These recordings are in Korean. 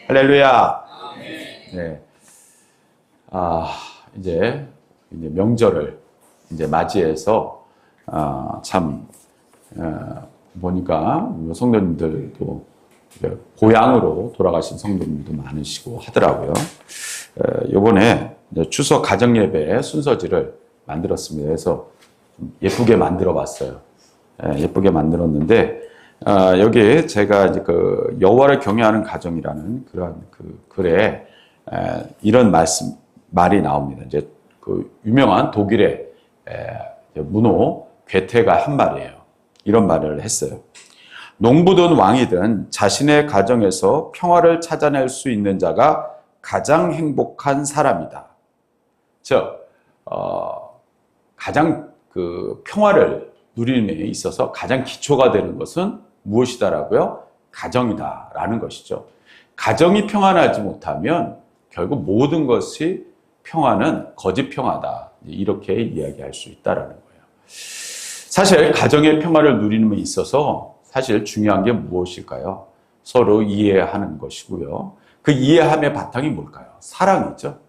할렐루야. 네. 이제 명절을 이제 맞이해서, 보니까 성도님들도 고향으로 돌아가신 성도님도 많으시고 하더라고요. 요번에 추석 가정예배 순서지를 만들었습니다. 그래서 좀 예쁘게 만들어 봤어요. 예쁘게 만들었는데, 여기 제가 이제 그 여호와를 경외하는 가정이라는 그런 그 글에 이런 말이 나옵니다. 이제 그 유명한 독일의 문호 괴테가 한 말이에요. 이런 말을 했어요. 농부든 왕이든 자신의 가정에서 평화를 찾아낼 수 있는 자가 가장 행복한 사람이다. 가장 그 평화를 누림에 있어서 가장 기초가 되는 것은 무엇이다라고요? 가정이다라는 것이죠. 가정이 평안하지 못하면 결국 모든 것이 평화는 거짓 평화다. 이렇게 이야기할 수 있다라는 거예요. 사실 가정의 평화를 누리는 데 있어서 사실 중요한 게 무엇일까요? 서로 이해하는 것이고요. 그 이해함의 바탕이 뭘까요? 사랑이죠.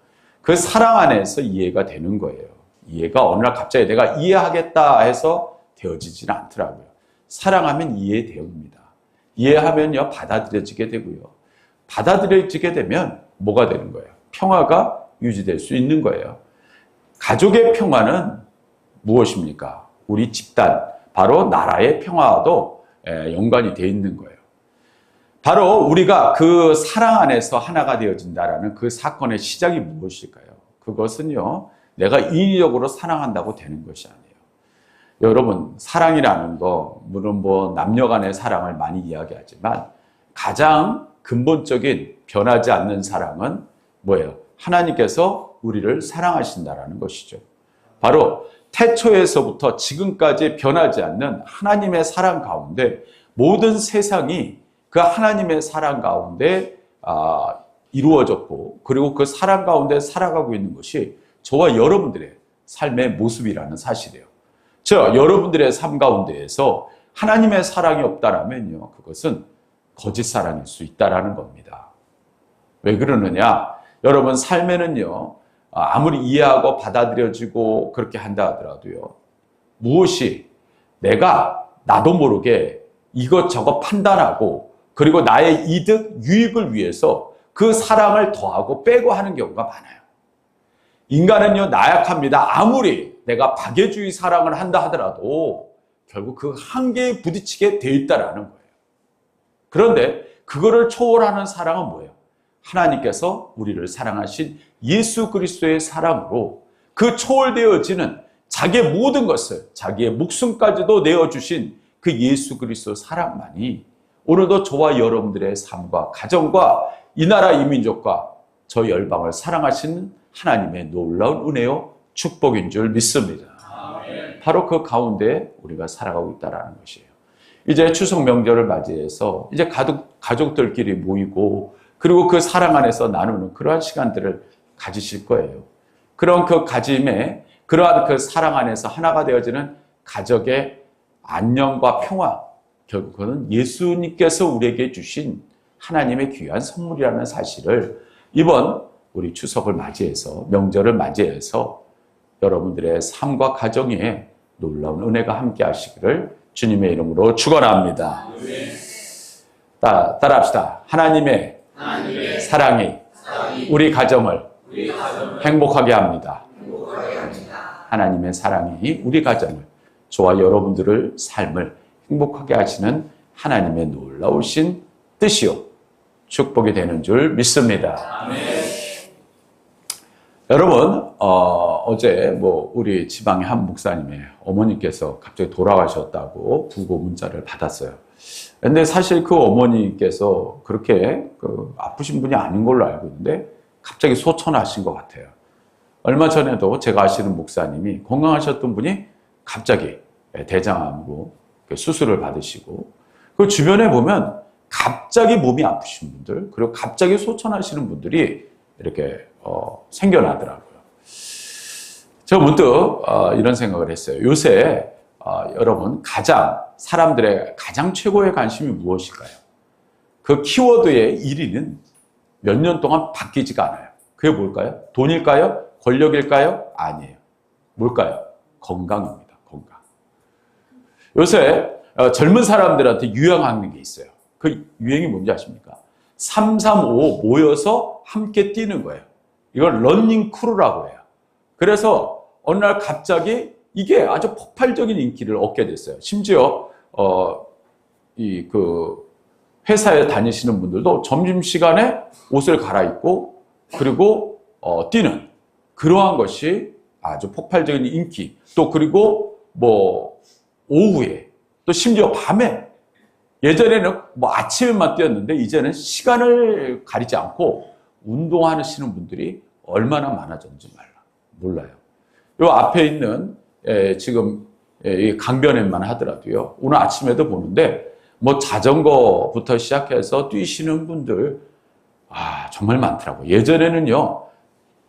그 사랑 안에서 이해가 되는 거예요. 이해가 어느 날 갑자기 내가 이해하겠다 해서 되어지지는 않더라고요. 사랑하면 이해되옵니다. 이해하면요, 받아들여지게 되고요. 받아들여지게 되면 뭐가 되는 거예요? 평화가 유지될 수 있는 거예요. 가족의 평화는 무엇입니까? 우리 집단, 바로 나라의 평화와도 연관이 되어 있는 거예요. 바로 우리가 그 사랑 안에서 하나가 되어진다라는 그 사건의 시작이 무엇일까요? 그것은요, 내가 인위적으로 사랑한다고 되는 것이 아니에요. 여러분, 사랑이라는 거, 물론 뭐 남녀 간의 사랑을 많이 이야기하지만 가장 근본적인 변하지 않는 사랑은 뭐예요? 하나님께서 우리를 사랑하신다라는 것이죠. 바로 태초에서부터 지금까지 변하지 않는 하나님의 사랑 가운데 모든 세상이 그 하나님의 사랑 가운데 이루어졌고, 그리고 그 사랑 가운데 살아가고 있는 것이 저와 여러분들의 삶의 모습이라는 사실이에요. 여러분들의 삶 가운데에서 하나님의 사랑이 없다라면요, 그것은 거짓 사랑일 수 있다라는 겁니다. 왜 그러느냐? 여러분, 삶에는요, 아무리 이해하고 받아들여지고 그렇게 한다 하더라도요, 무엇이 내가 나도 모르게 이것저것 판단하고, 그리고 나의 이득, 유익을 위해서 그 사랑을 더하고 빼고 하는 경우가 많아요. 인간은요, 나약합니다. 아무리 내가 박애주의 사랑을 한다 하더라도 결국 그 한계에 부딪히게 돼 있다라는 거예요. 그런데 그거를 초월하는 사랑은 뭐예요? 하나님께서 우리를 사랑하신 예수 그리스도의 사랑으로 그 초월되어지는 자기의 모든 것을, 자기의 목숨까지도 내어주신 그 예수 그리스도 사랑만이 오늘도 저와 여러분들의 삶과 가정과 이 나라 이 민족과 저 열방을 사랑하시는 하나님의 놀라운 은혜요 축복인 줄 믿습니다. 아멘. 바로 그 가운데 우리가 살아가고 있다는 것이에요. 이제 추석 명절을 맞이해서 이제 가족들끼리 모이고, 그리고 그 사랑 안에서 나누는 그러한 시간들을 가지실 거예요. 그런 그 가짐에, 그러한 그 사랑 안에서 하나가 되어지는 가족의 안녕과 평화, 결국 그는 예수님께서 우리에게 주신 하나님의 귀한 선물이라는 사실을 이번 우리 추석을 맞이해서, 명절을 맞이해서 여러분들의 삶과 가정에 놀라운 은혜가 함께 하시기를 주님의 이름으로 축원합니다. 따라합시다. 하나님의 사랑이 우리 가정을 행복하게 합니다. 하나님의 사랑이 우리 가정을, 저와 여러분들의 삶을 행복하게 하시는 하나님의 놀라우신 뜻이요 축복이 되는 줄 믿습니다. 아멘. 여러분, 어제 우리 지방의 한 목사님의 어머니께서 갑자기 돌아가셨다고 부고 문자를 받았어요. 근데 사실 그 어머니께서 그렇게 아프신 분이 아닌 걸로 알고 있는데 갑자기 소천하신 것 같아요. 얼마 전에도 제가 아시는 목사님이 건강하셨던 분이 갑자기 대장암으로 수술을 받으시고, 그 주변에 보면 갑자기 몸이 아프신 분들, 그리고 갑자기 소천하시는 분들이 이렇게 생겨나더라고요. 제가 문득 이런 생각을 했어요. 요새 여러분, 사람들의 가장 최고의 관심이 무엇일까요? 그 키워드의 1위는 몇 년 동안 바뀌지가 않아요. 그게 뭘까요? 돈일까요? 권력일까요? 아니에요. 뭘까요? 건강입니다. 건강. 요새 젊은 사람들한테 유행하는 게 있어요. 그 유행이 뭔지 아십니까? 3, 3, 5 모여서 함께 뛰는 거예요. 이걸 러닝 크루라고 해요. 그래서 어느 날 갑자기 이게 아주 폭발적인 인기를 얻게 됐어요. 심지어 회사에 다니시는 분들도 점심시간에 옷을 갈아입고 그리고 뛰는 그러한 것이 아주 폭발적인 인기. 또 그리고 뭐 오후에 또 심지어 밤에 예전에는 뭐 아침에만 뛰었는데 이제는 시간을 가리지 않고 운동하시는 분들이 얼마나 많아졌는지 몰라요. 요 앞에 있는 지금 강변에만 하더라도요. 오늘 아침에도 보는데 뭐 자전거부터 시작해서 뛰시는 분들 정말 많더라고요. 예전에는요.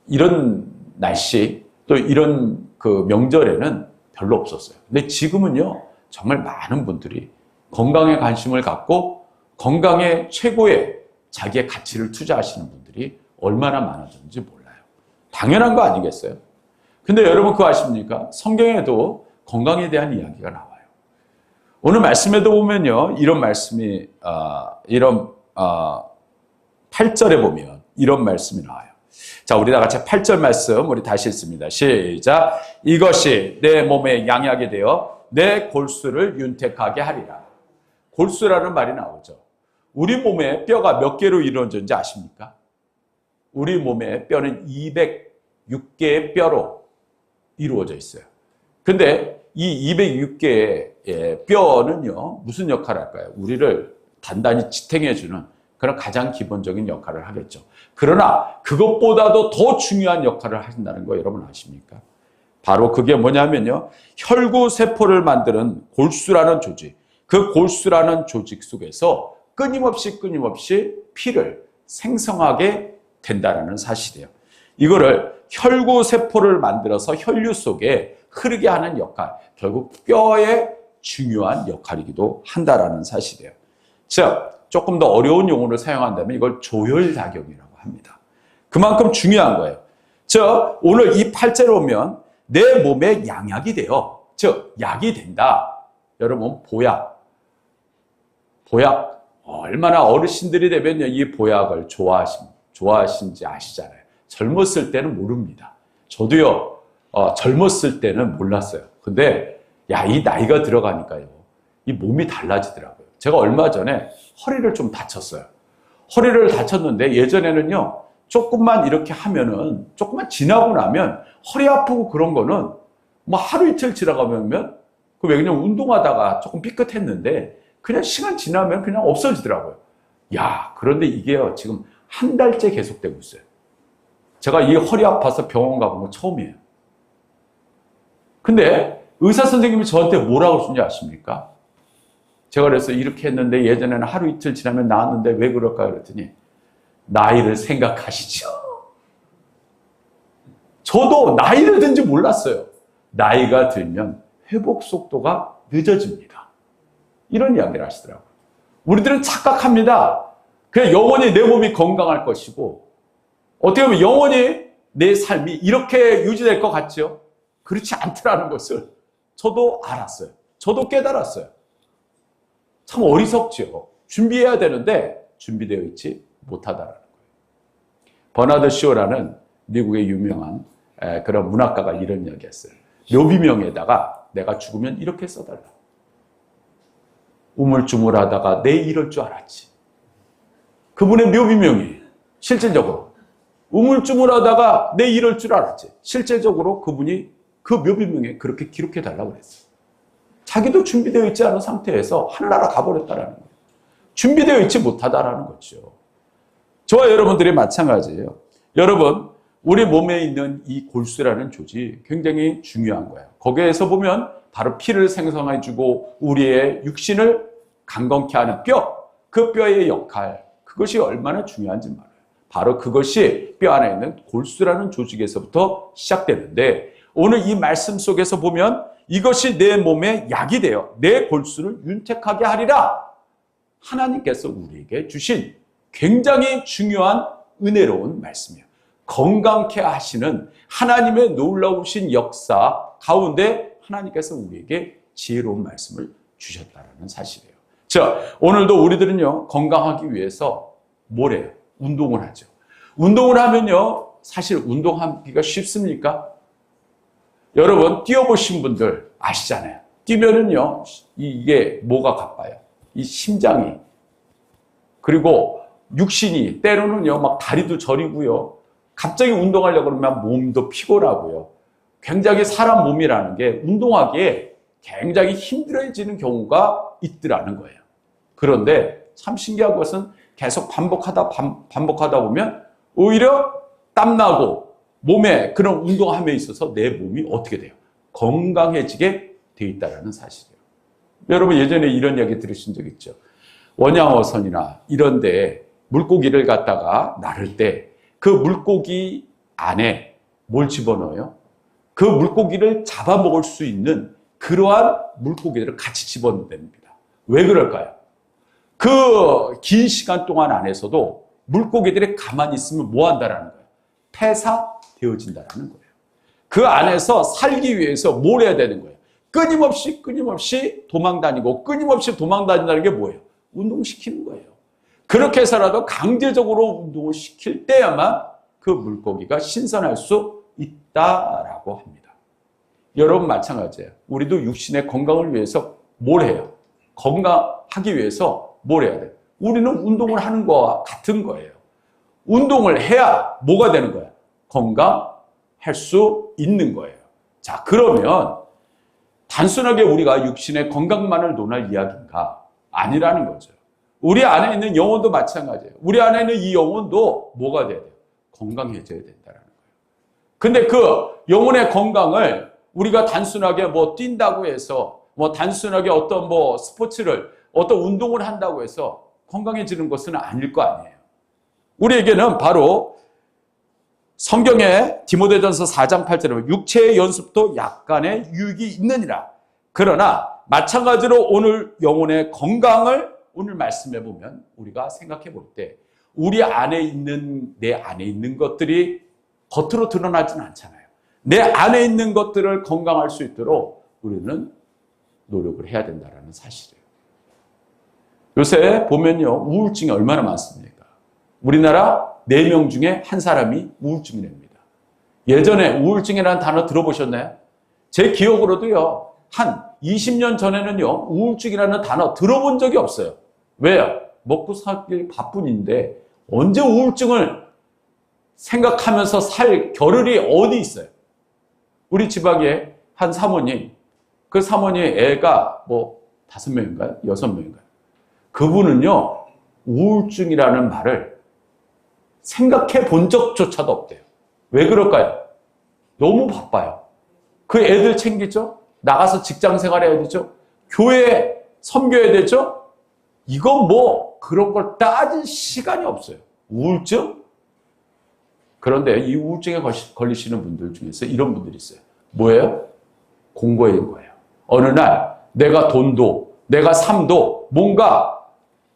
이런 날씨 또 이런 그 명절에는 별로 없었어요. 근데 지금은요. 정말 많은 분들이 건강에 관심을 갖고 건강에 최고의 자기의 가치를 투자하시는 분들이 얼마나 많아졌는지 몰라요. 당연한 거 아니겠어요? 근데 여러분 그거 아십니까? 성경에도 건강에 대한 이야기가 나와요. 오늘 말씀에도 보면요. 이런 말씀이 8절에 보면 이런 말씀이 나와요. 자, 우리 다 같이 8절 말씀 우리 다시 읽습니다. 시작. 이것이 내 몸에 양약이 되어 내 골수를 윤택하게 하리라. 골수라는 말이 나오죠. 우리 몸에 뼈가 몇 개로 이루어졌는지 아십니까? 우리 몸의 뼈는 206개의 뼈로 이루어져 있어요. 근데 이 206개의 뼈는요, 무슨 역할을 할까요? 우리를 단단히 지탱해주는 그런 가장 기본적인 역할을 하겠죠. 그러나 그것보다도 더 중요한 역할을 하신다는 거 여러분 아십니까? 바로 그게 뭐냐면요. 혈구세포를 만드는 골수라는 조직, 그 골수라는 조직 속에서 끊임없이 피를 생성하게 된다는 사실이에요. 이거를 혈구세포를 만들어서 혈류 속에 흐르게 하는 역할, 결국 뼈의 중요한 역할이기도 한다는 사실이에요. 즉, 조금 더 어려운 용어를 사용한다면 이걸 조혈작용이라고 합니다. 그만큼 중요한 거예요. 즉, 오늘 이 8절에 보면 내 몸에 양약이 돼요. 즉, 약이 된다. 여러분, 보약, 얼마나 어르신들이 되면 이 보약을 좋아하신지 아시잖아요. 젊었을 때는 모릅니다. 저도요, 젊었을 때는 몰랐어요. 근데, 이 나이가 들어가니까요, 이 몸이 달라지더라고요. 제가 얼마 전에 허리를 좀 다쳤어요. 허리를 다쳤는데 예전에는요, 조금만 이렇게 하면은, 조금만 지나고 나면 허리 아프고 그런 거는 뭐 하루 이틀 지나가면, 왜 그냥 운동하다가 조금 삐끗했는데, 그냥 시간 지나면 그냥 없어지더라고요. 그런데 이게요, 지금 한 달째 계속되고 있어요. 제가 이 허리 아파서 병원 가본 거 처음이에요. 근데 의사 선생님이 저한테 뭐라고 그러는지 아십니까? 제가 그래서 이렇게 했는데 예전에는 하루 이틀 지나면 나았는데 왜 그럴까 그랬더니 나이를 생각하시죠. 저도 나이를 든지 몰랐어요. 나이가 들면 회복 속도가 늦어집니다. 이런 이야기를 하시더라고요. 우리들은 착각합니다. 그냥 영원히 내 몸이 건강할 것이고 어떻게 보면 영원히 내 삶이 이렇게 유지될 것 같죠? 그렇지 않더라는 것을 저도 알았어요. 저도 깨달았어요. 참 어리석죠. 준비해야 되는데 준비되어 있지 못하다라는 거예요. 버나드 쇼라는 미국의 유명한 그런 문학가가 이런 이야기했어요. 묘비명에다가 내가 죽으면 이렇게 써달라. 우물쭈물하다가 내 이럴 줄 알았지. 그분의 묘비명이 실질적으로 우물쭈물하다가 내 이럴 줄 알았지. 실제적으로 그분이 그 묘비명에 그렇게 기록해달라고 그랬어요. 자기도 준비되어 있지 않은 상태에서 하늘나라 가버렸다라는 거예요. 준비되어 있지 못하다라는 거죠. 저와 여러분들이 마찬가지예요. 여러분, 우리 몸에 있는 이 골수라는 조직 굉장히 중요한 거예요. 거기에서 보면 바로 피를 생성해주고 우리의 육신을 강건케 하는 뼈, 그 뼈의 역할, 그것이 얼마나 중요한지 말이에요. 바로 그것이 뼈 안에 있는 골수라는 조직에서부터 시작되는데 오늘 이 말씀 속에서 보면 이것이 내 몸에 약이 되어 내 골수를 윤택하게 하리라. 하나님께서 우리에게 주신 굉장히 중요한 은혜로운 말씀이에요. 건강케 하시는 하나님의 놀라우신 역사 가운데 하나님께서 우리에게 지혜로운 말씀을 주셨다는 사실이에요. 자, 오늘도 우리들은요, 건강하기 위해서 뭘 해요? 운동을 하죠. 운동을 하면요, 사실 운동하기가 쉽습니까? 여러분, 뛰어보신 분들 아시잖아요. 뛰면은요, 이게 뭐가 가빠요? 이 심장이. 그리고 육신이, 때로는요, 막 다리도 저리고요. 갑자기 운동하려고 그러면 몸도 피곤하고요. 굉장히 사람 몸이라는 게 운동하기에 굉장히 힘들어지는 경우가 있더라는 거예요. 그런데 참 신기한 것은 계속 반복하다 보면 오히려 땀나고 몸에 그런 운동함에 있어서 내 몸이 어떻게 돼요? 건강해지게 돼 있다는 사실이에요. 여러분 예전에 이런 이야기 들으신 적 있죠? 원양어선이나 이런 데 물고기를 갖다가 나를 때 그 물고기 안에 뭘 집어넣어요? 그 물고기를 잡아먹을 수 있는 그러한 물고기들을 같이 집어넣습니다. 왜 그럴까요? 그 긴 시간 동안 안에서도 물고기들이 가만히 있으면 뭐 한다라는 거예요? 폐사되어진다라는 거예요. 그 안에서 살기 위해서 뭘 해야 되는 거예요? 끊임없이 끊임없이 도망다닌다는 게 뭐예요? 운동시키는 거예요. 그렇게 해서라도 강제적으로 운동을 시킬 때야만 그 물고기가 신선할 수 있다라고 합니다. 여러분 마찬가지예요. 우리도 육신의 건강을 위해서 뭘 해요? 건강하기 위해서 뭘 해야 돼요? 우리는 운동을 하는 거와 같은 거예요. 운동을 해야 뭐가 되는 거예요? 건강할 수 있는 거예요. 자, 그러면 단순하게 우리가 육신의 건강만을 논할 이야기인가? 아니라는 거죠. 우리 안에 있는 영혼도 마찬가지예요. 우리 안에 있는 이 영혼도 뭐가 돼야 돼요? 건강해져야 된다는 거예요. 근데 그 영혼의 건강을 우리가 단순하게 뭐 뛴다고 해서 뭐 단순하게 어떤 뭐 스포츠를 어떤 운동을 한다고 해서 건강해지는 것은 아닐 거 아니에요. 우리에게는 바로 성경의 디모데전서 4장 8절에 보면 육체의 연습도 약간의 유익이 있느니라. 그러나 마찬가지로 오늘 영혼의 건강을 오늘 말씀해 보면 우리가 생각해 볼 때 우리 안에 있는 내 안에 있는 것들이 겉으로 드러나지는 않잖아요. 내 안에 있는 것들을 건강할 수 있도록 우리는 노력을 해야 된다는 사실이에요. 요새 보면요, 우울증이 얼마나 많습니까? 우리나라 4명 중에 한 사람이 우울증이랍니다. 예전에 우울증이라는 단어 들어보셨나요? 제 기억으로도요, 한 20년 전에는요, 우울증이라는 단어 들어본 적이 없어요. 왜요? 먹고 살기 바쁜인데 언제 우울증을 생각하면서 살 겨를이 어디 있어요? 우리 지방에 한 사모님, 그 사모님의 애가 뭐 5명인가요? 6명인가요? 그분은요, 우울증이라는 말을 생각해 본 적조차도 없대요. 왜 그럴까요? 너무 바빠요. 그 애들 챙기죠? 나가서 직장 생활해야 되죠? 교회 섬겨야 되죠? 이건 뭐 그런 걸 따질 시간이 없어요. 우울증? 그런데 이 우울증에 걸리시는 분들 중에서 이런 분들이 있어요. 뭐예요? 공고인 거예요. 어느 날 내가 돈도 내가 삶도 뭔가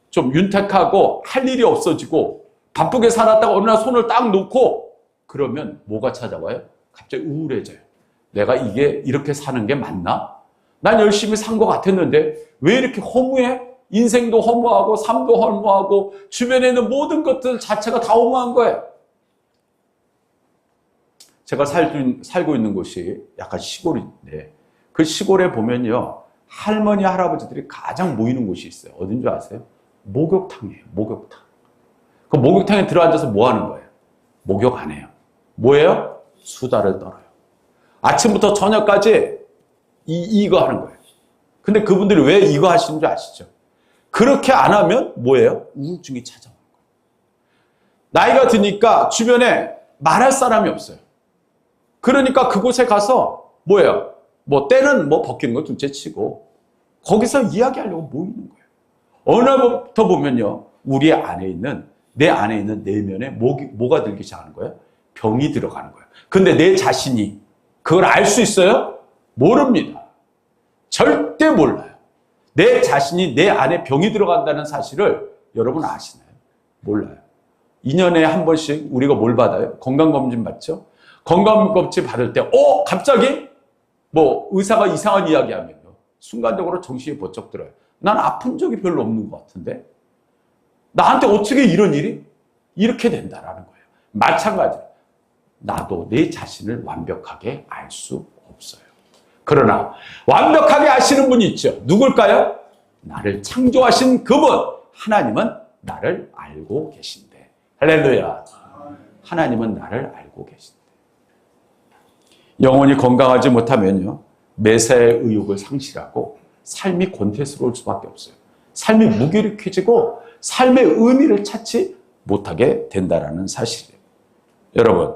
좀 윤택하고 할 일이 없어지고 바쁘게 살았다가 어느 날 손을 딱 놓고 그러면 뭐가 찾아와요? 갑자기 우울해져요. 내가 이게 이렇게 사는 게 맞나? 난 열심히 산 것 같았는데 왜 이렇게 허무해? 인생도 허무하고 삶도 허무하고 주변에 있는 모든 것들 자체가 다 허무한 거예요. 제가 살고 있는 곳이 약간 시골인데 그 시골에 보면요, 할머니 할아버지들이 가장 모이는 곳이 있어요. 어딘 줄 아세요? 목욕탕이에요. 목욕탕. 그 목욕탕에 들어앉아서 뭐 하는 거예요? 목욕 안 해요. 뭐예요? 수다를 떨어요. 아침부터 저녁까지 이거 하는 거예요. 근데 그분들이 왜 이거 하시는 줄 아시죠? 그렇게 안 하면 뭐예요? 우울증이 찾아오는 거예요. 나이가 드니까 주변에 말할 사람이 없어요. 그러니까 그곳에 가서 뭐예요? 뭐 때는 뭐 벗기는 거 둘째 치고 거기서 이야기하려고 모이는 거예요. 어느 날부터 보면요, 우리 안에 있는 내 안에 있는 내면에 뭐가 들기 시작하는 거예요? 병이 들어가는 거예요. 근데 내 자신이 그걸 알 수 있어요? 모릅니다. 절대 몰라요. 내 자신이 내 안에 병이 들어간다는 사실을 여러분 아시나요? 몰라요. 2년에 한 번씩 우리가 뭘 받아요? 건강검진 받죠? 건강검진 받을 때, 갑자기 뭐 의사가 이상한 이야기 하면요. 순간적으로 정신이 번쩍 들어요. 난 아픈 적이 별로 없는 것 같은데? 나한테 어떻게 이런 일이? 이렇게 된다라는 거예요. 마찬가지로 나도 내 자신을 완벽하게 알 수 없어요. 그러나 완벽하게 아시는 분이 있죠. 누굴까요? 나를 창조하신 그분, 하나님은 나를 알고 계신대. 할렐루야. 하나님은 나를 알고 계신대. 영혼이 건강하지 못하면요, 매사의 의욕을 상실하고 삶이 권태스러울 수밖에 없어요. 삶이 무기력해지고 삶의 의미를 찾지 못하게 된다는 사실이에요. 여러분,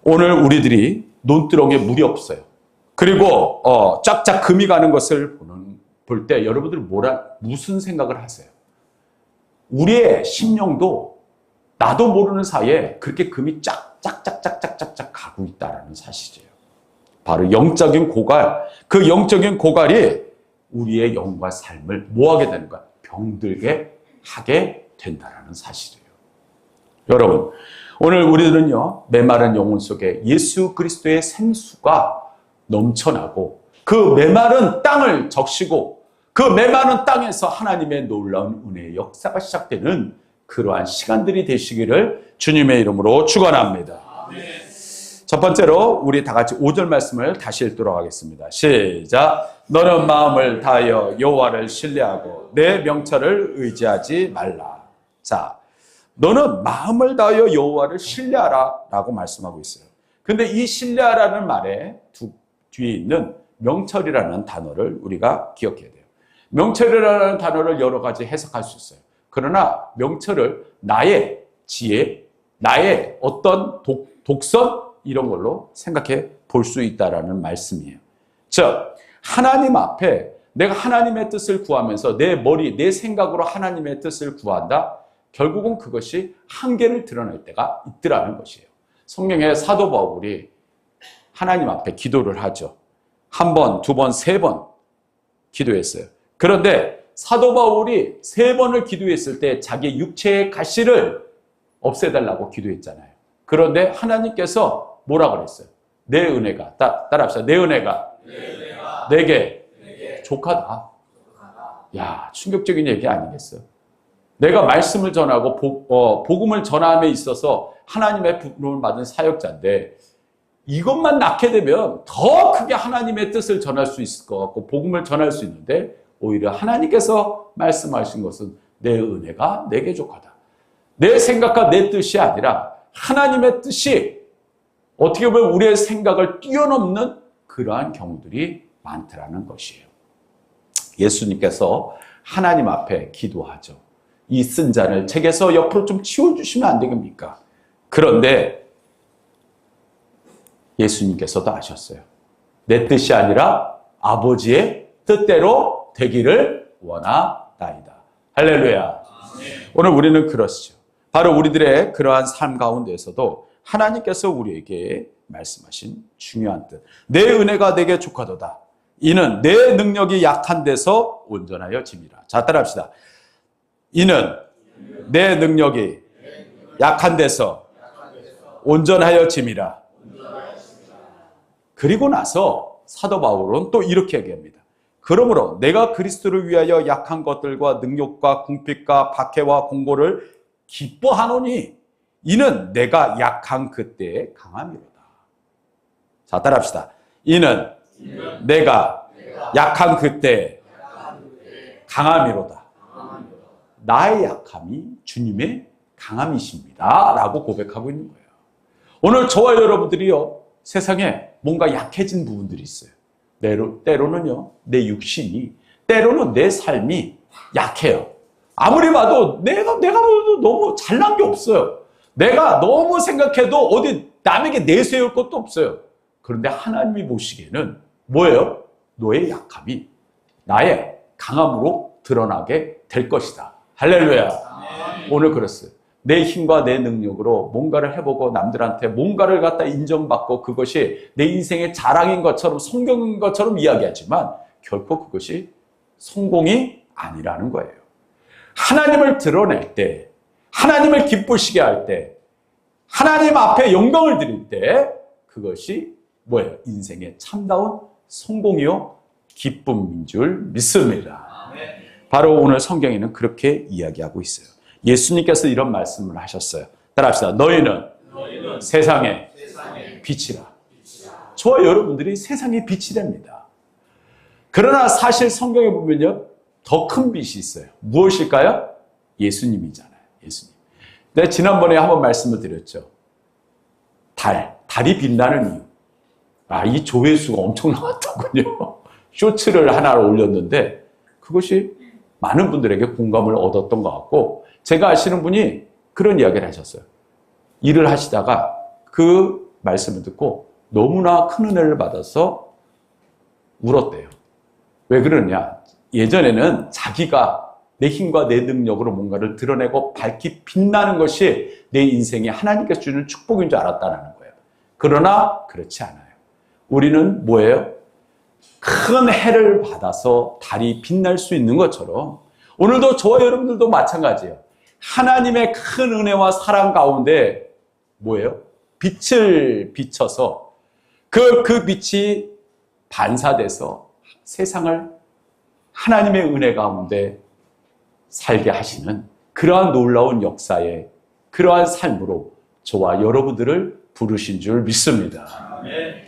오늘 우리들이 논두렁에 물이 없어요. 그리고 쫙쫙 금이 가는 것을 볼 때 여러분들 무슨 생각을 하세요? 우리의 심령도 나도 모르는 사이에 그렇게 금이 쫙쫙쫙쫙쫙쫙 가고 있다는 사실이에요. 바로 영적인 고갈, 그 영적인 고갈이 우리의 영과 삶을 뭐하게 되는 거야? 병들게 하게 된다는 사실이에요. 여러분, 오늘 우리들은요, 메마른 영혼 속에 예수 그리스도의 생수가 넘쳐나고 그 메마른 땅을 적시고 그 메마른 땅에서 하나님의 놀라운 은혜의 역사가 시작되는 그러한 시간들이 되시기를 주님의 이름으로 축원합니다. 첫 번째로 우리 다 같이 5절 말씀을 다시 읽도록 하겠습니다. 시작. 너는 마음을 다하여 여호와를 신뢰하고 내 명철을 의지하지 말라. 자, 너는 마음을 다하여 여호와를 신뢰하라 라고 말씀하고 있어요. 근데 이 신뢰하라는 말에 뒤에 있는 명철이라는 단어를 우리가 기억해야 돼요. 명철이라는 단어를 여러 가지 해석할 수 있어요. 그러나 명철을 나의 지혜, 나의 어떤 독선 이런 걸로 생각해 볼 수 있다라는 말씀이에요. 즉, 하나님 앞에 내가 하나님의 뜻을 구하면서 내 머리, 내 생각으로 하나님의 뜻을 구한다. 결국은 그것이 한계를 드러낼 때가 있더라는 것이에요. 성경의 사도 바울이 하나님 앞에 기도를 하죠. 한 번, 두 번, 세 번 기도했어요. 그런데 사도 바울이 세 번을 기도했을 때 자기 육체의 가시를 없애달라고 기도했잖아요. 그런데 하나님께서 뭐라 그랬어요? 내 은혜가, 따라합시다. 내 은혜가 내게 족하다. 야, 충격적인 얘기 아니겠어요? 내가 말씀을 전하고 복음을 전함에 있어서 하나님의 부름을 받은 사역자인데 이것만 낳게 되면 더 크게 하나님의 뜻을 전할 수 있을 것 같고 복음을 전할 수 있는데 오히려 하나님께서 말씀하신 것은 내 은혜가 내게 족하다. 내 생각과 내 뜻이 아니라 하나님의 뜻이 어떻게 보면 우리의 생각을 뛰어넘는 그러한 경우들이 많더라는 것이에요. 예수님께서 하나님 앞에 기도하죠. 이 쓴 잔을 제게서 옆으로 좀 치워주시면 안 되겠습니까? 그런데 예수님께서도 아셨어요. 내 뜻이 아니라 아버지의 뜻대로 되기를 원하나이다. 할렐루야. 오늘 우리는 그렇죠. 바로 우리들의 그러한 삶 가운데에서도 하나님께서 우리에게 말씀하신 중요한 뜻. 내 은혜가 내게 족하도다. 이는 내 능력이 약한 데서 온전하여 짐이라. 자, 따라합시다. 이는 내 능력이 약한 데서 온전하여 짐이라. 그리고 나서 사도 바울은 또 이렇게 얘기합니다. 그러므로 내가 그리스도를 위하여 약한 것들과 능력과 궁핍과 박해와 공고를 기뻐하노니 이는 내가 약한 그때의 강함이로다. 자, 따라합시다. 이는 내가 약한 그때의 강함이로다. 나의 약함이 주님의 강함이십니다. 라고 고백하고 있는 거예요. 오늘 저와 여러분들이요, 세상에 뭔가 약해진 부분들이 있어요. 때로는요, 내 육신이, 때로는 내 삶이 약해요. 아무리 봐도 내가 봐도 너무 잘난 게 없어요. 내가 너무 생각해도 어디 남에게 내세울 것도 없어요. 그런데 하나님이 보시기에는 뭐예요? 너의 약함이 나의 강함으로 드러나게 될 것이다. 할렐루야. 오늘 그랬어요. 내 힘과 내 능력으로 뭔가를 해보고 남들한테 뭔가를 갖다 인정받고 그것이 내 인생의 자랑인 것처럼 성경인 것처럼 이야기하지만 결코 그것이 성공이 아니라는 거예요. 하나님을 드러낼 때 하나님을 기쁘시게 할 때, 하나님 앞에 영광을 드릴 때 그것이 뭐예요? 인생의 참다운 성공이요 기쁨인 줄 믿습니다. 바로 오늘 성경에는 그렇게 이야기하고 있어요. 예수님께서 이런 말씀을 하셨어요. 따라합시다. 너희는 세상의 빛이라. 저와 여러분들이 세상의 빛이 됩니다. 그러나 사실 성경에 보면요, 더 큰 빛이 있어요. 무엇일까요? 예수님이잖아요. 예수님. 내가 지난번에 한번 말씀을 드렸죠. 달이 빛나는 이유. 이 조회수가 엄청 나왔더군요. 쇼츠를 하나를 올렸는데 그것이 많은 분들에게 공감을 얻었던 것 같고, 제가 아시는 분이 그런 이야기를 하셨어요. 일을 하시다가 그 말씀을 듣고 너무나 큰 은혜를 받아서 울었대요. 왜 그러냐? 예전에는 자기가 내 힘과 내 능력으로 뭔가를 드러내고 밝히 빛나는 것이 내 인생에 하나님께서 주는 축복인 줄 알았다는 거예요. 그러나 그렇지 않아요. 우리는 뭐예요? 큰 해를 받아서 달이 빛날 수 있는 것처럼 오늘도 저와 여러분들도 마찬가지예요. 하나님의 큰 은혜와 사랑 가운데 뭐예요? 빛을 비춰서 그 빛이 반사돼서 세상을 하나님의 은혜 가운데 살게 하시는 그러한 놀라운 역사의 그러한 삶으로 저와 여러분들을 부르신 줄 믿습니다.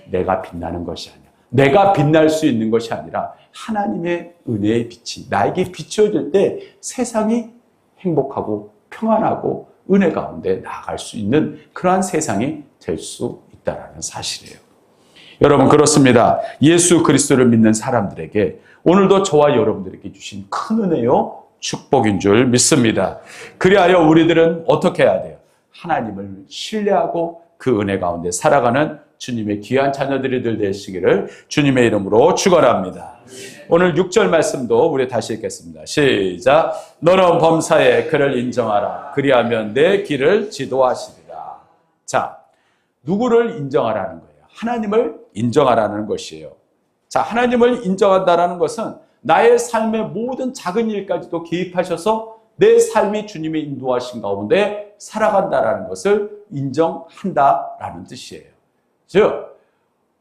내가 빛나는 것이 아니야. 내가 빛날 수 있는 것이 아니라 하나님의 은혜의 빛이 나에게 비춰질 때 세상이 행복하고 평안하고 은혜 가운데 나아갈 수 있는 그러한 세상이 될 수 있다는 사실이에요. 여러분, 그렇습니다. 예수 그리스도를 믿는 사람들에게 오늘도 저와 여러분들에게 주신 큰 은혜요 축복인 줄 믿습니다. 그리하여 우리들은 어떻게 해야 돼요? 하나님을 신뢰하고 그 은혜 가운데 살아가는 주님의 귀한 자녀들이 되시기를 주님의 이름으로 축원합니다. 오늘 6절 말씀도 우리 다시 읽겠습니다. 시작. 너는 범사에 그를 인정하라. 그리하면 내 길을 지도하시리라. 자, 누구를 인정하라는 거예요? 하나님을 인정하라는 것이에요. 자, 하나님을 인정한다는 것은 나의 삶의 모든 작은 일까지도 개입하셔서 내 삶이 주님의 인도하신 가운데 살아간다는 것을 인정한다라는 뜻이에요. 즉,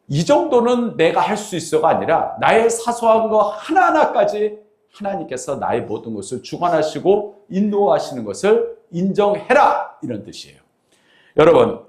이 정도는 내가 할 수 있어가 아니라 나의 사소한 거 하나하나까지 하나님께서 나의 모든 것을 주관하시고 인도하시는 것을 인정해라, 이런 뜻이에요. 여러분,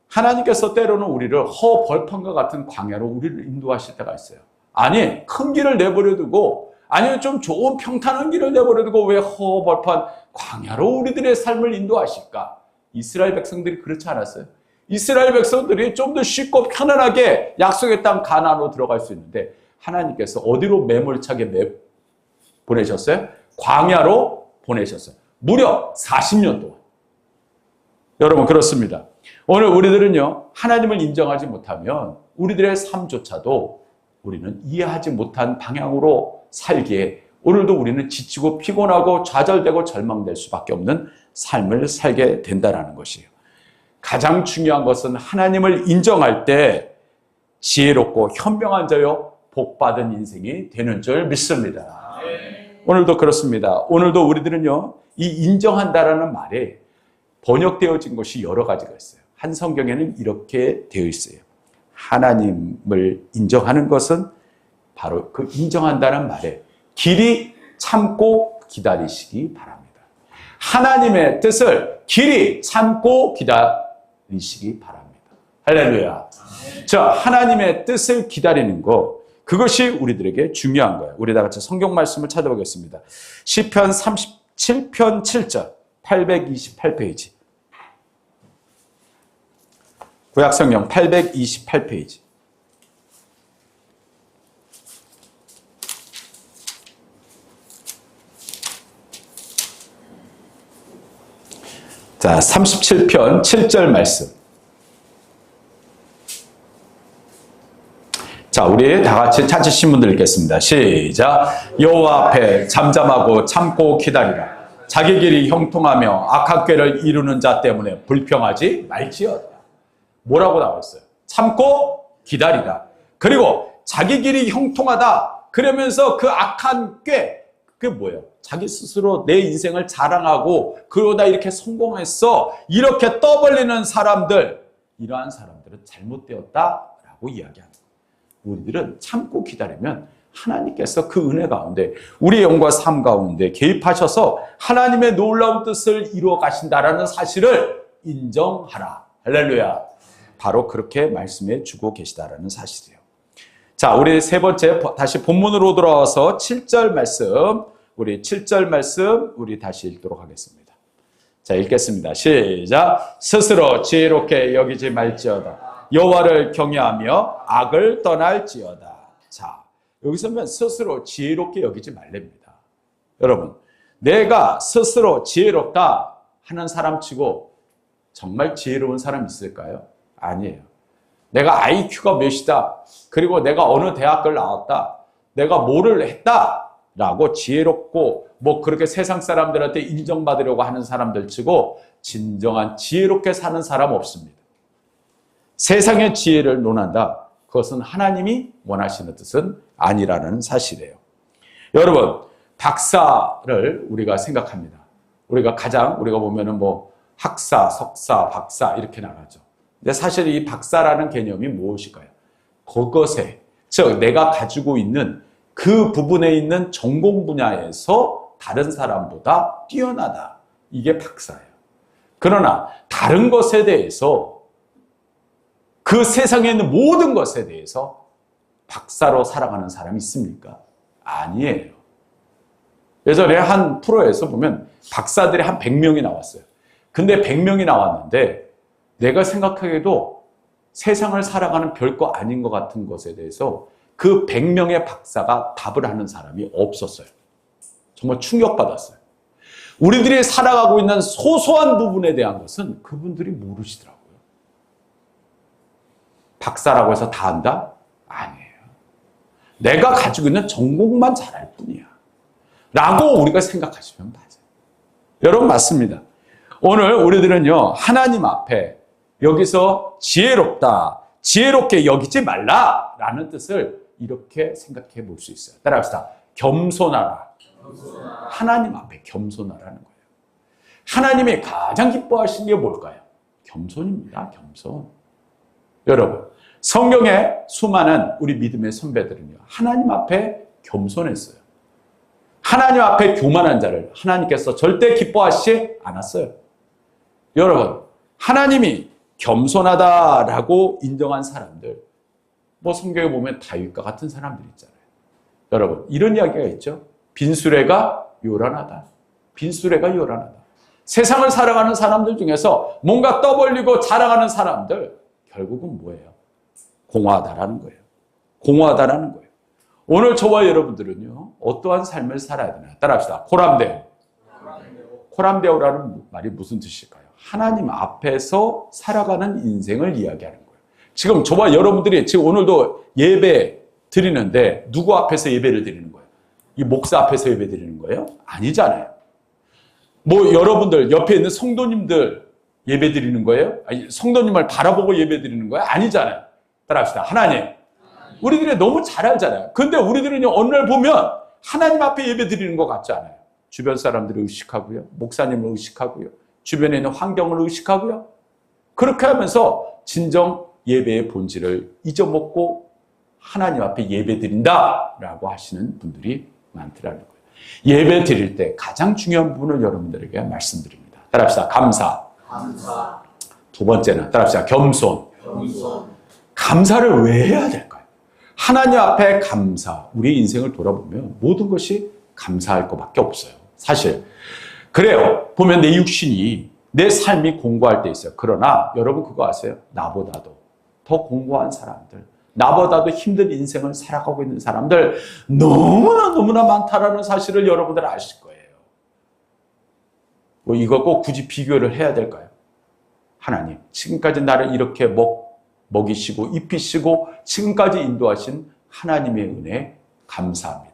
하나님께서 때로는 우리를 허벌판과 같은 광야로 우리를 인도하실 때가 있어요. 아니, 큰 길을 내버려 두고, 아니면 좀 좋은 평탄한 길을 내버려 두고 왜 허벌판 광야로 우리들의 삶을 인도하실까? 이스라엘 백성들이 그렇지 않았어요? 이스라엘 백성들이 좀 더 쉽고 편안하게 약속의 땅 가나안으로 들어갈 수 있는데 하나님께서 어디로 매몰차게 보내셨어요? 광야로 보내셨어요. 무려 40년 동안. 여러분, 그렇습니다. 오늘 우리들은요, 하나님을 인정하지 못하면 우리들의 삶조차도 우리는 이해하지 못한 방향으로 살기에 오늘도 우리는 지치고 피곤하고 좌절되고 절망될 수밖에 없는 삶을 살게 된다는 것이에요. 가장 중요한 것은 하나님을 인정할 때 지혜롭고 현명한 자요 복받은 인생이 되는 줄 믿습니다. 오늘도 그렇습니다. 오늘도 우리들은요, 이 인정한다라는 말에 번역되어진 것이 여러 가지가 있어요. 한 성경에는 이렇게 되어 있어요. 하나님을 인정하는 것은 바로 그 인정한다는 말에 길이 참고 기다리시기 바랍니다. 하나님의 뜻을 길이 참고 기다리시기 바랍니다. 할렐루야. 자, 하나님의 뜻을 기다리는 것, 그것이 우리들에게 중요한 거예요. 우리 다 같이 성경 말씀을 찾아보겠습니다. 시편 37편 7절, 828페이지. 구약성경 828페이지. 자, 37편 7절 말씀. 자, 우리 다 같이 찾으신 분들 읽겠습니다. 시작. 여호와 앞에 잠잠하고 참고 기다리라. 자기 길이 형통하며 악한 꾀를 이루는 자 때문에 불평하지 말지어다. 뭐라고 나왔어요? 참고 기다리라. 그리고 자기 길이 형통하다 그러면서 그 악한 꾀, 그게 뭐예요? 자기 스스로 내 인생을 자랑하고 그러다 이렇게 성공했어. 이렇게 떠벌리는 사람들, 이러한 사람들은 잘못되었다라고 이야기합니다. 우리들은 참고 기다리면 하나님께서 그 은혜 가운데 우리의 영과 삶 가운데 개입하셔서 하나님의 놀라운 뜻을 이루어 가신다라는 사실을 인정하라. 할렐루야. 바로 그렇게 말씀해 주고 계시다라는 사실이에요. 자, 우리 세 번째 다시 본문으로 돌아와서 7절 말씀, 우리 7절 말씀 우리 다시 읽도록 하겠습니다. 자, 읽겠습니다. 시작. 스스로 지혜롭게 여기지 말지어다. 여호와를 경외하며 악을 떠날지어다. 자, 여기서 보면 스스로 지혜롭게 여기지 말랍니다. 여러분, 내가 스스로 지혜롭다 하는 사람 치고 정말 지혜로운 사람 있을까요? 아니에요. 내가 IQ가 몇이다. 그리고 내가 어느 대학을 나왔다. 내가 뭐를 했다. 라고 지혜롭고 뭐 그렇게 세상 사람들한테 인정받으려고 하는 사람들 치고 진정한 지혜롭게 사는 사람 없습니다. 세상의 지혜를 논한다. 그것은 하나님이 원하시는 뜻은 아니라는 사실이에요. 여러분, 박사를 우리가 생각합니다. 우리가 보면은 뭐 학사, 석사, 박사 이렇게 나가죠. 근데 사실 이 박사라는 개념이 무엇일까요? 그것에, 즉 내가 가지고 있는 그 부분에 있는 전공 분야에서 다른 사람보다 뛰어나다. 이게 박사예요. 그러나 다른 것에 대해서 그 세상에 있는 모든 것에 대해서 박사로 살아가는 사람이 있습니까? 아니에요. 예전에 한 프로에서 보면 박사들이 한 100명이 나왔어요. 근데 100명이 나왔는데 내가 생각하기에도 세상을 살아가는 별거 아닌 것 같은 것에 대해서 그 100명의 박사가 답을 하는 사람이 없었어요. 정말 충격받았어요. 우리들이 살아가고 있는 소소한 부분에 대한 것은 그분들이 모르시더라고요. 박사라고 해서 다 안다? 아니에요. 내가 가지고 있는 전공만 잘할 뿐이야. 라고 우리가 생각하시면 맞아요. 여러분 맞습니다. 오늘 우리들은요, 하나님 앞에 여기서 지혜롭다, 지혜롭게 여기지 말라 라는 뜻을 이렇게 생각해 볼 수 있어요. 따라합시다. 겸손하라. 하나님 앞에 겸손하라는 거예요. 하나님이 가장 기뻐하시는 게 뭘까요? 겸손입니다. 겸손. 여러분, 성경의 수많은 우리 믿음의 선배들은요, 하나님 앞에 겸손했어요. 하나님 앞에 교만한 자를 하나님께서 절대 기뻐하시지 않았어요. 여러분, 하나님이 겸손하다라고 인정한 사람들, 뭐 성경에 보면 다윗과 같은 사람들 있잖아요. 여러분, 이런 이야기가 있죠. 빈수레가 요란하다. 빈수레가 요란하다. 세상을 살아가는 사람들 중에서 뭔가 떠벌리고 자랑하는 사람들, 결국은 뭐예요? 공허하다라는 거예요. 공허하다라는 거예요. 오늘 저와 여러분들은요, 어떠한 삶을 살아야 되나? 따라합시다. 코람데오. 코람데오라는 말이 무슨 뜻일까요? 하나님 앞에서 살아가는 인생을 이야기하는 거예요. 지금 저와 여러분들이 지금 오늘도 예배 드리는데 누구 앞에서 예배를 드리는 거예요? 이 목사 앞에서 예배 드리는 거예요? 아니잖아요. 뭐 여러분들 옆에 있는 성도님들 예배 드리는 거예요? 아니, 성도님을 바라보고 예배 드리는 거예요? 아니잖아요. 따라합시다. 하나님. 우리들이 너무 잘 알잖아요. 근데 우리들은 어느 날 보면 하나님 앞에 예배 드리는 것 같지 않아요. 주변 사람들을 의식하고요. 목사님을 의식하고요. 주변에 있는 환경을 의식하고요. 그렇게 하면서 진정 예배의 본질을 잊어먹고 하나님 앞에 예배 드린다라고 하시는 분들이 많더라는 거예요. 예배 드릴 때 가장 중요한 부분을 여러분들에게 말씀드립니다. 따라합시다. 감사. 두 번째는 따라합시다. 겸손. 감사를 왜 해야 될까요? 하나님 앞에 감사. 우리 인생을 돌아보면 모든 것이 감사할 것밖에 없어요. 사실. 그래요. 보면 내 육신이, 내 삶이 공고할 때 있어요. 그러나 여러분 그거 아세요? 나보다도 더 공고한 사람들, 나보다도 힘든 인생을 살아가고 있는 사람들 너무나 많다라는 사실을 여러분들 아실 거예요. 뭐 이거 꼭 굳이 비교를 해야 될까요? 하나님, 지금까지 나를 이렇게 먹이시고 입히시고 지금까지 인도하신 하나님의 은혜 감사합니다.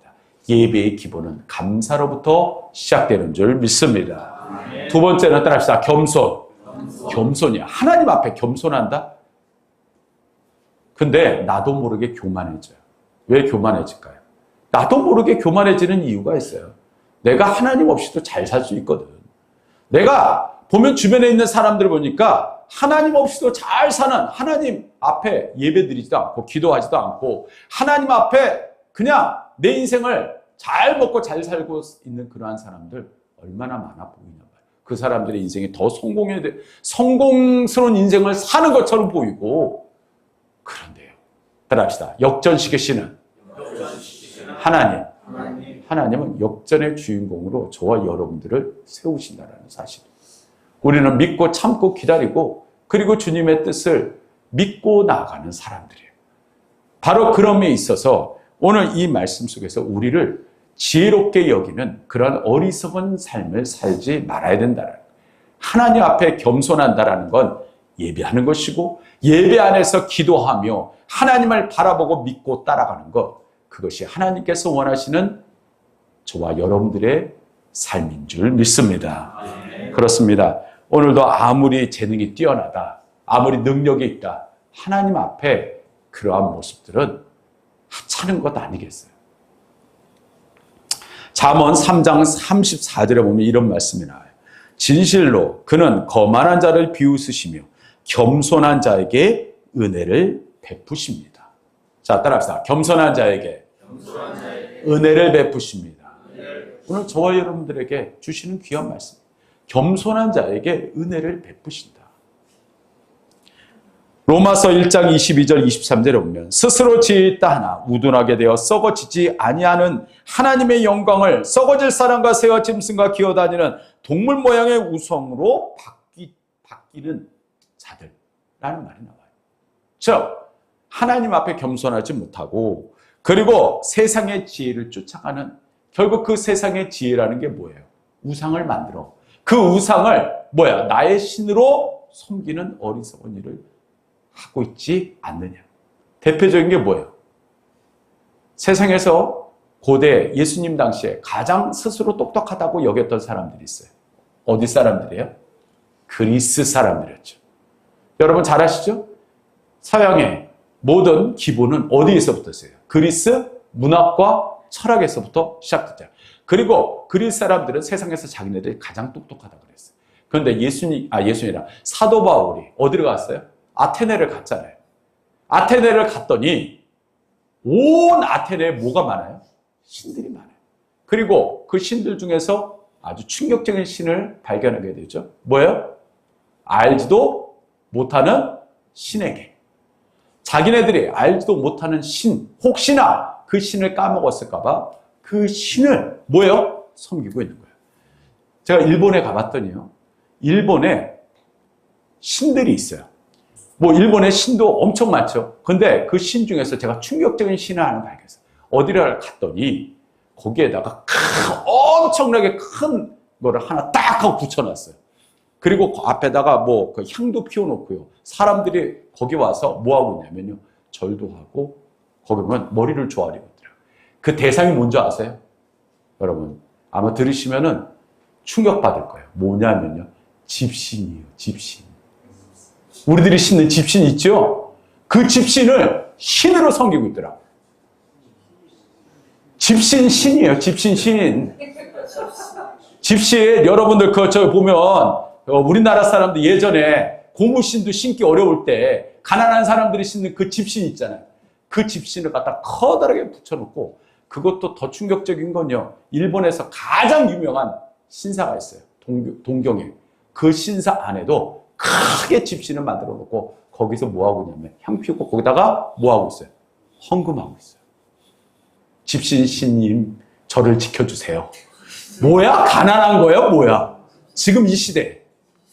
예배의 기본은 감사로부터 시작되는 줄 믿습니다. 두 번째는 따라합시다. 겸손이야. 하나님 앞에 겸손한다? 근데 나도 모르게 교만해져요. 왜 교만해질까요? 나도 모르게 교만해지는 이유가 있어요. 내가 하나님 없이도 잘 살 수 있거든. 내가 보면 주변에 있는 사람들을 보니까 하나님 없이도 잘 사는, 하나님 앞에 예배드리지도 않고 기도하지도 않고 하나님 앞에 그냥 내 인생을 잘 먹고 잘 살고 있는 그러한 사람들 얼마나 많아 보이냐 말이야. 그 사람들의 인생이 더 성공스러운 인생을 사는 것처럼 보이고, 그런데요, 따라합시다. 역전시계 씨는 하나님. 하나님은 역전의 주인공으로 저와 여러분들을 세우신다는 사실. 우리는 믿고 참고 기다리고, 그리고 주님의 뜻을 믿고 나아가는 사람들이에요. 바로 그럼에 있어서 오늘 이 말씀 속에서 우리를 지혜롭게 여기는 그런 어리석은 삶을 살지 말아야 된다는 거예요. 하나님 앞에 겸손한다라는 건 예배하는 것이고, 예배 안에서 기도하며 하나님을 바라보고 믿고 따라가는 것, 그것이 하나님께서 원하시는 저와 여러분들의 삶인 줄 믿습니다. 그렇습니다. 오늘도 아무리 재능이 뛰어나다, 아무리 능력이 있다, 하나님 앞에 그러한 모습들은 하찮은 것 아니겠어요? 잠언 3장 34절에 보면 이런 말씀이 나와요. 진실로 그는 거만한 자를 비웃으시며 겸손한 자에게 은혜를 베푸십니다. 자, 따라합시다. 겸손한 자에게 은혜를 베푸십니다. 오늘 저와 여러분들에게 주시는 귀한 말씀. 겸손한 자에게 은혜를 베푸신다. 로마서 1장 22절 23절에 보면 스스로 지었다 하나 우둔하게 되어 썩어지지 아니하는 하나님의 영광을 썩어질 사람과 새와 짐승과 기어다니는 동물 모양의 우성으로 바뀌는 자들라는 말이 나와요. 즉 하나님 앞에 겸손하지 못하고, 그리고 세상의 지혜를 쫓아가는, 결국 그 세상의 지혜라는 게 뭐예요? 우상을 만들어 그 우상을 나의 신으로 섬기는 어리석은 일을 하고 있지 않느냐. 대표적인 게 뭐예요? 세상에서 고대 예수님 당시에 가장 스스로 똑똑하다고 여겼던 사람들이 있어요. 어디 사람들이에요? 그리스 사람들이었죠. 여러분 잘 아시죠? 서양의 모든 기본은 어디에서부터였어요? 그리스 문학과 철학에서부터 시작됐잖아요. 그리고 그리스 사람들은 세상에서 자기네들이 가장 똑똑하다고 그랬어요. 그런데 예수님이라 사도 바울이 어디로 갔어요? 아테네를 갔잖아요. 아테네를 갔더니 온 아테네에 뭐가 많아요? 신들이 많아요. 그리고 그 신들 중에서 아주 충격적인 신을 발견하게 되죠. 뭐예요? 알지도 못하는 신에게. 자기네들이 알지도 못하는 신, 혹시나 그 신을 까먹었을까봐 그 신을 섬기고 있는 거예요. 제가 일본에 가봤더니요, 일본에 신들이 있어요. 일본에 신도 엄청 많죠. 근데 그 신 중에서 제가 충격적인 신을 하나 발견했어요. 어디를 갔더니 거기에다가 엄청나게 큰 거를 하나 딱 하고 붙여놨어요. 그리고 그 앞에다가 그 향도 피워놓고요. 사람들이 거기 와서 뭐 하고 있냐면요, 절도 하고 거기 보면 머리를 조아리고 있더라고요. 그 대상이 뭔지 아세요? 여러분 아마 들으시면은 충격받을 거예요. 뭐냐면요, 집신이에요. 집신. 우리들이 신는 집신 있죠? 그 집신을 신으로 섬기고 있더라. 집신 신이에요. 집신 신. 집신, 여러분들 저기 보면 우리나라 사람들 예전에 고무신도 신기 어려울 때 가난한 사람들이 신는 그 집신 있잖아요. 그 집신을 갖다 커다랗게 붙여놓고, 그것도 더 충격적인 건요, 일본에서 가장 유명한 신사가 있어요. 동경에. 그 신사 안에도 크게 집신을 만들어 놓고 거기서 뭐 하고 있냐면 향 피우고 거기다가 뭐 하고 있어요? 헌금하고 있어요. 집신 신님 저를 지켜주세요. 가난한 거예요? 지금 이 시대에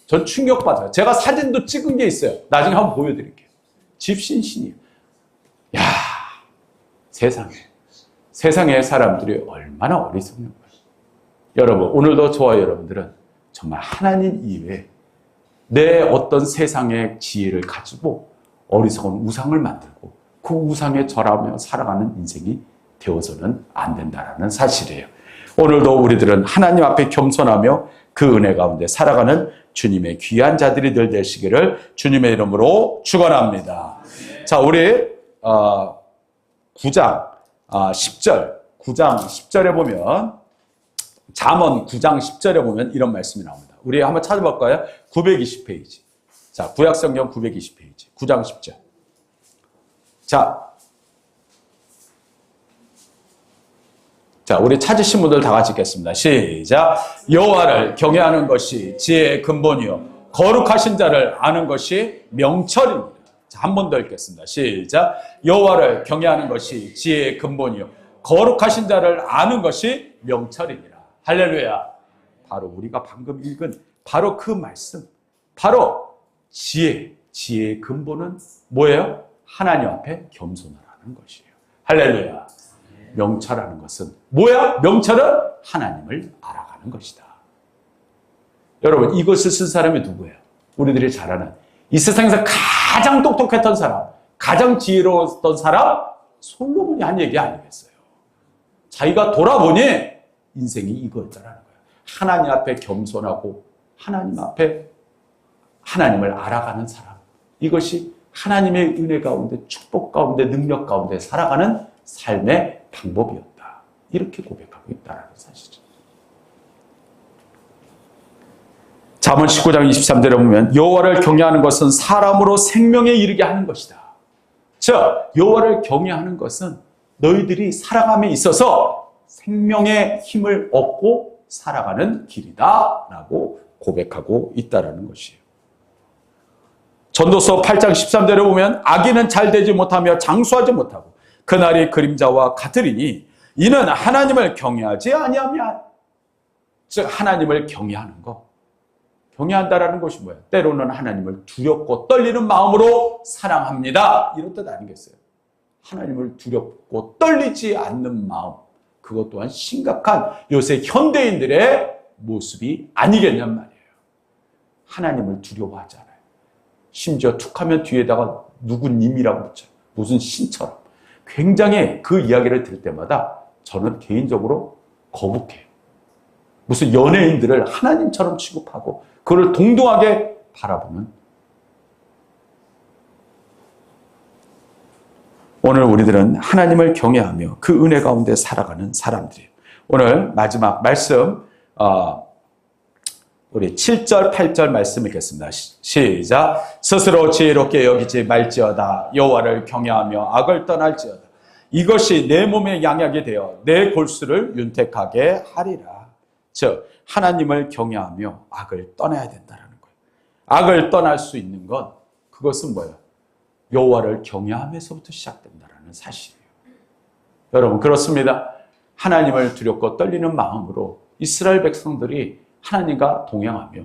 전 충격받아요. 제가 사진도 찍은 게 있어요. 나중에 한번 보여드릴게요. 집신 신이에요. 야, 세상의 사람들이 얼마나 어리석는 거예요. 여러분 오늘도 저와 여러분들은 정말 하나님 이외에 내 어떤 세상의 지혜를 가지고 어리석은 우상을 만들고 그 우상에 절하며 살아가는 인생이 되어서는 안 된다는 사실이에요. 오늘도 우리들은 하나님 앞에 겸손하며 그 은혜 가운데 살아가는 주님의 귀한 자들이 늘 되시기를 주님의 이름으로 축원합니다. 자, 우리 9장 10절에 보면 잠언 9장 10절에 보면 이런 말씀이 나옵니다. 우리 한번 찾아볼까요? 920페이지. 자, 구약성경 920페이지. 9장 10절. 자, 우리 찾으신 분들 다 같이 읽겠습니다. 시작. 여호와를 경외하는 것이 지혜의 근본이요 거룩하신 자를 아는 것이 명철입니다. 자, 한 번 더 읽겠습니다. 시작. 여호와를 경외하는 것이 지혜의 근본이요 거룩하신 자를 아는 것이 명철이니라. 할렐루야. 바로 우리가 방금 읽은 바로 그 말씀, 바로 지혜의 근본은 뭐예요? 하나님 앞에 겸손하라는 것이에요. 할렐루야. 명철하는 것은 뭐야? 명철은 하나님을 알아가는 것이다. 여러분, 이것을 쓴 사람이 누구예요? 우리들이 잘 아는 이 세상에서 가장 똑똑했던 사람, 가장 지혜로웠던 사람, 솔로몬이 한 얘기 아니겠어요? 자기가 돌아보니 인생이 이거였다라는 거예요. 하나님 앞에 겸손하고 하나님 앞에 하나님을 알아가는 사람, 이것이 하나님의 은혜 가운데, 축복 가운데, 능력 가운데 살아가는 삶의 방법이었다. 이렇게 고백하고 있다는 사실이죠. 잠언 19장 23절에 보면 여호와를 경외하는 것은 사람으로 생명에 이르게 하는 것이다. 즉, 여호와를 경외하는 것은 너희들이 살아감에 있어서 생명의 힘을 얻고 살아가는 길이다 라고 고백하고 있다는 것이에요. 전도서 8장 13절에 보면 악인은 잘 되지 못하며 장수하지 못하고 그날이 그림자와 같으리니 이는 하나님을 경외하지 아니하며, 즉 하나님을 경외하는 것. 경외한다라는 것이 뭐야? 때로는 하나님을 두렵고 떨리는 마음으로 사랑합니다. 이런 뜻 아니겠어요? 하나님을 두렵고 떨리지 않는 마음. 그것 또한 심각한 요새 현대인들의 모습이 아니겠냔 말이에요. 하나님을 두려워하지 않아요. 심지어 툭하면 뒤에다가 누구님이라고 붙여요. 무슨 신처럼. 굉장히 그 이야기를 들을 때마다 저는 개인적으로 거북해요. 무슨 연예인들을 하나님처럼 취급하고 그를 동등하게 바라보는, 오늘 우리들은 하나님을 경외하며 그 은혜 가운데 살아가는 사람들이에요. 오늘 마지막 말씀, 우리 7절, 8절 말씀 읽겠습니다. 시작. 스스로 지혜롭게 여기지 말지어다. 여호와를 경외하며 악을 떠날지어다. 이것이 내 몸의 양약이 되어 내 골수를 윤택하게 하리라. 즉 하나님을 경외하며 악을 떠나야 된다는 거예요. 악을 떠날 수 있는 건, 그것은 뭐예요? 여호와를 경외하면서부터 시작된다는 사실이에요. 여러분, 그렇습니다. 하나님을 두렵고 떨리는 마음으로 이스라엘 백성들이 하나님과 동행하며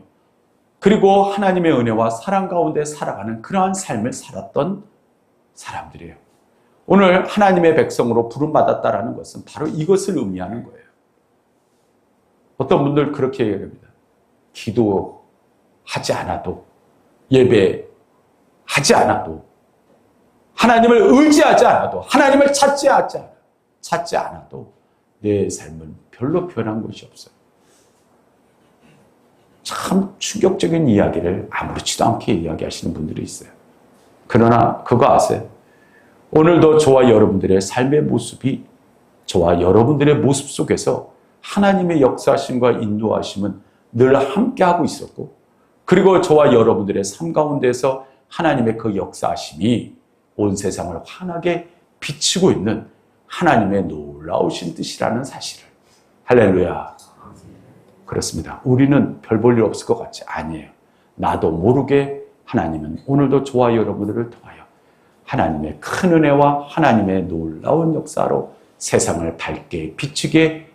그리고 하나님의 은혜와 사랑 가운데 살아가는 그러한 삶을 살았던 사람들이에요. 오늘 하나님의 백성으로 부름받았다라는 것은 바로 이것을 의미하는 거예요. 어떤 분들 그렇게 얘기합니다. 기도하지 않아도, 예배하지 않아도, 하나님을 의지하지 않아도, 하나님을 찾지 않아도 내 삶은 별로 변한 것이 없어요. 참 충격적인 이야기를 아무렇지도 않게 이야기하시는 분들이 있어요. 그러나 그거 아세요? 오늘도 저와 여러분들의 삶의 모습이, 저와 여러분들의 모습 속에서 하나님의 역사하심과 인도하심은 늘 함께하고 있었고, 그리고 저와 여러분들의 삶 가운데서 하나님의 그 역사하심이 온 세상을 환하게 비치고 있는 하나님의 놀라우신 뜻이라는 사실을. 할렐루야. 그렇습니다. 우리는 별 볼 일 없을 것 같지? 아니에요. 나도 모르게 하나님은 오늘도 저와 여러분들을 통하여 하나님의 큰 은혜와 하나님의 놀라운 역사로 세상을 밝게 비추게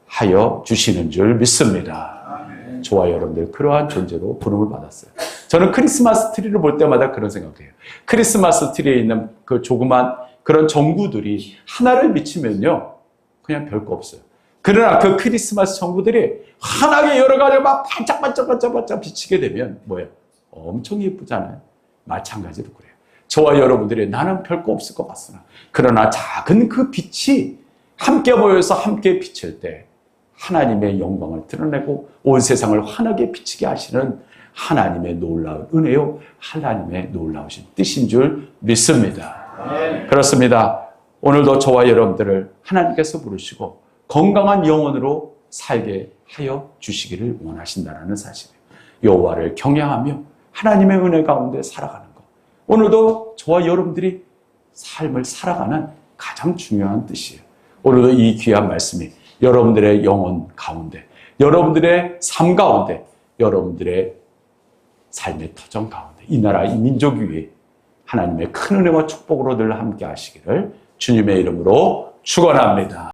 하여 주시는 줄 믿습니다. 아멘. 저와 여러분들 그러한 존재로 부름을 받았어요. 저는 크리스마스 트리를 볼 때마다 그런 생각을 해요. 크리스마스 트리에 있는 그 조그만 그런 전구들이 하나를 비치면요, 그냥 별거 없어요. 그러나 그 크리스마스 전구들이 환하게 여러 가지 막 반짝반짝 비치게 되면 뭐예요? 엄청 예쁘잖아요. 마찬가지로 그래요. 저와 여러분들이 나는 별거 없을 것 같으나, 그러나 작은 그 빛이 함께 모여서 함께 비칠 때 하나님의 영광을 드러내고 온 세상을 환하게 비치게 하시는 하나님의 놀라운 은혜요, 하나님의 놀라우신 뜻인 줄 믿습니다. 그렇습니다. 오늘도 저와 여러분들을 하나님께서 부르시고 건강한 영혼으로 살게 하여 주시기를 원하신다는 사실이에요. 여호와를 경외하며 하나님의 은혜 가운데 살아가는 것. 오늘도 저와 여러분들이 삶을 살아가는 가장 중요한 뜻이에요. 오늘도 이 귀한 말씀이 여러분들의 영혼 가운데, 여러분들의 삶 가운데, 여러분들의 삶의 터전 가운데, 이 나라, 이 민족 위에 하나님의 큰 은혜와 축복으로 늘 함께 하시기를 주님의 이름으로 축원합니다.